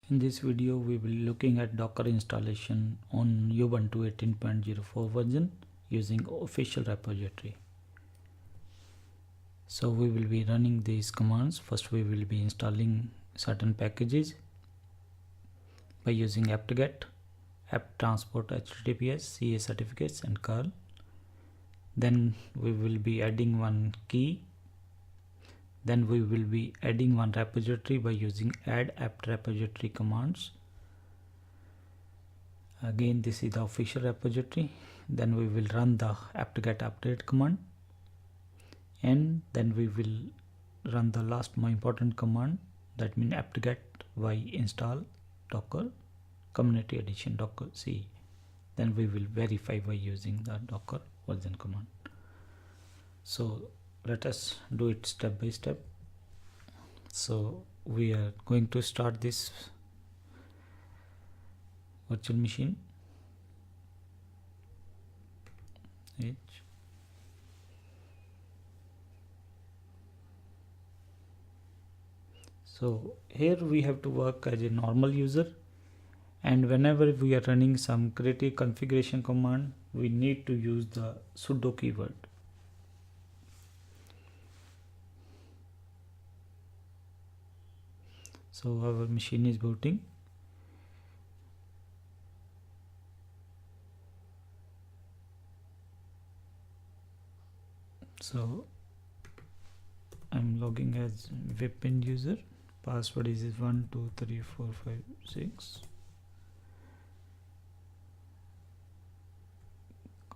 In this video we will be looking at Docker installation on Ubuntu 18.04 version using official repository. So we will be running these commands. First we will be installing certain packages by using apt-get, apt-transport https, CA certificates and curl. Then we will be adding one key. Then we will be adding one repository by using add apt repository commands. Again, this is the official repository. Then we will run the apt-get update command, and then we will run the last more important command, that means apt-get y install docker community edition docker c. Then we will verify by using the docker version command. So let us do it step by step. So we are going to start this virtual machine. So here we have to work as a normal user, and whenever we are running some creative configuration command, we need to use the sudo keyword. So our machine is booting. So I'm logging as webpin user. Password is 123456.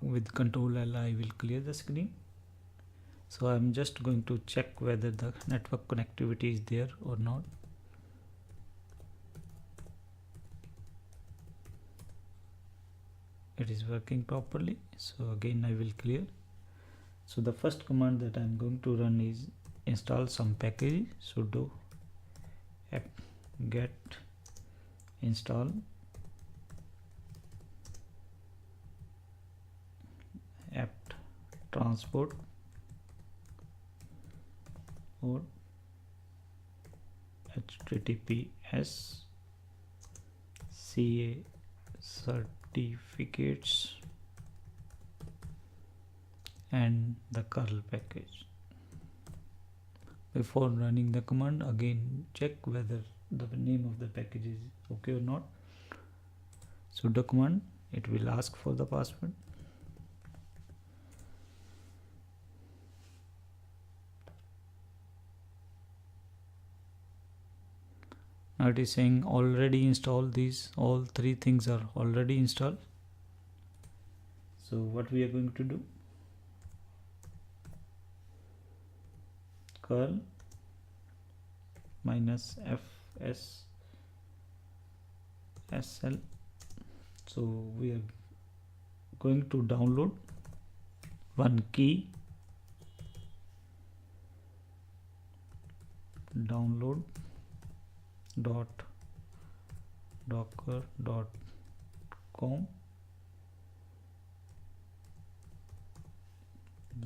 With Control L I will clear the screen. So I'm just going to check whether the network connectivity is there or not. It is working properly. So again I will clear. So the first command that I'm going to run is install some package, sudo apt-get install apt transport or https CA certificates and the curl package. Before running the command, again check whether the name of the package is okay or not. Sudo command, it will ask for the password. Now it is saying already installed. These all three things are already installed. So what we are going to do, curl -fs-sl. So we are going to download one key, download .docker.com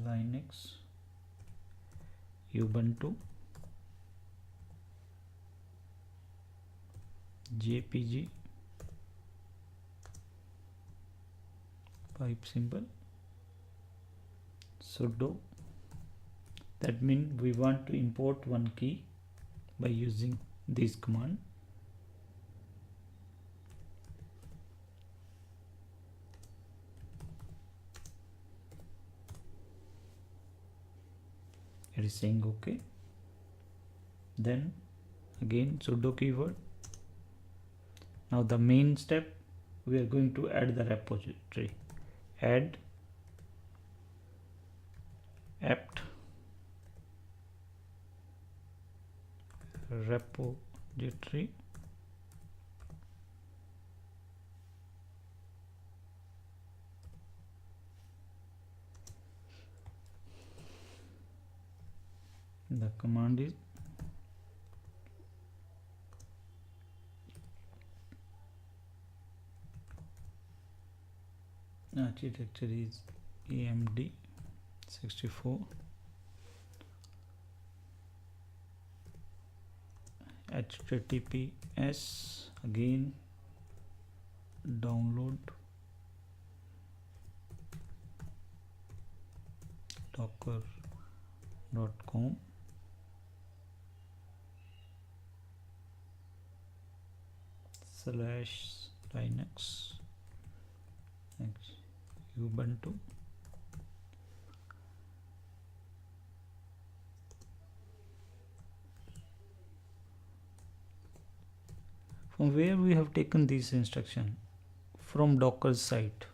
Linux Ubuntu JPG pipe symbol sudo. That means we want to import one key by using this command. It is saying okay. Then again sudo keyword. Now the main step, we are going to add the repository. Add apt repository the command is architecture is AMD 64 https again download docker.com /linux Ubuntu. From where we have taken this instruction? From Docker's site.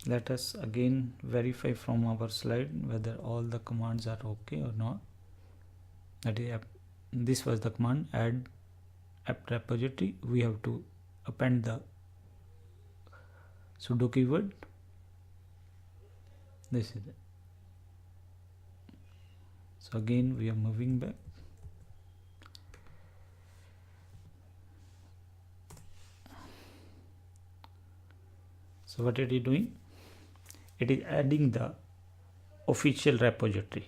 Let us again verify from our slide whether all the commands are okay or not. That is, this was the command add apt repository. We have to append the sudo keyword. This is it. So again we are moving back. So what it is doing? It is adding the official repository.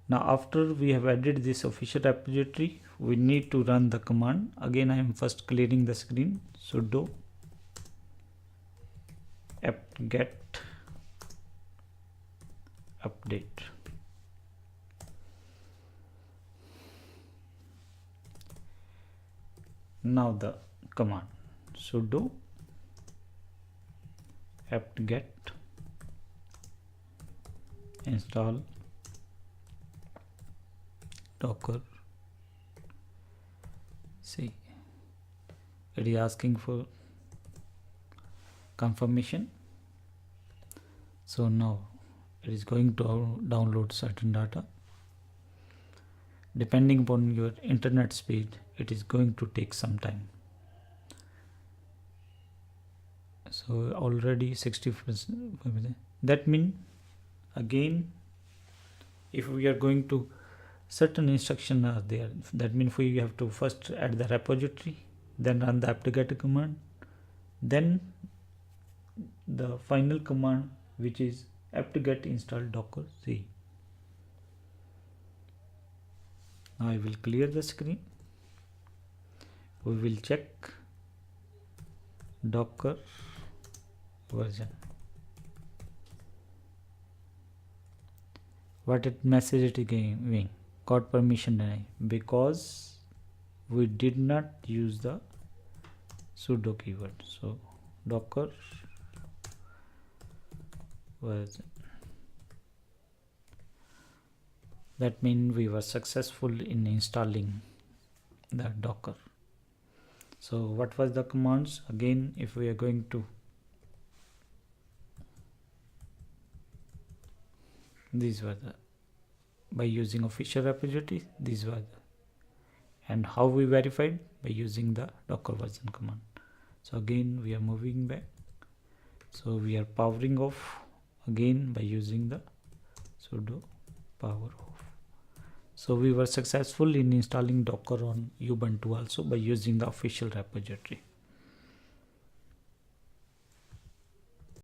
Now after we have added this official repository, we need to run the command. Again I am first clearing the screen. Sudo apt-get update. Now the command sudo apt-get install docker. See, it is asking for confirmation. So now it is going to download certain data. Depending upon your internet speed, it is going to take some time. So already 60%. That means again, if we are going to certain instructions are there, that means we have to first add the repository, then run the apt-get command, then the final command, which is apt-get install docker c. Now I will clear the screen. We will check docker version. What it message it is giving? Got permission denied, because we did not use the sudo keyword. So docker version. That means we were successful in installing the docker. So what was the commands? Again, if we are going to these were the by using official repository, these were the, and how we verified by using the docker version command. So again we are moving back. So we are powering off again by using the sudo power off. So we were successful in installing docker on Ubuntu also by using the official repository.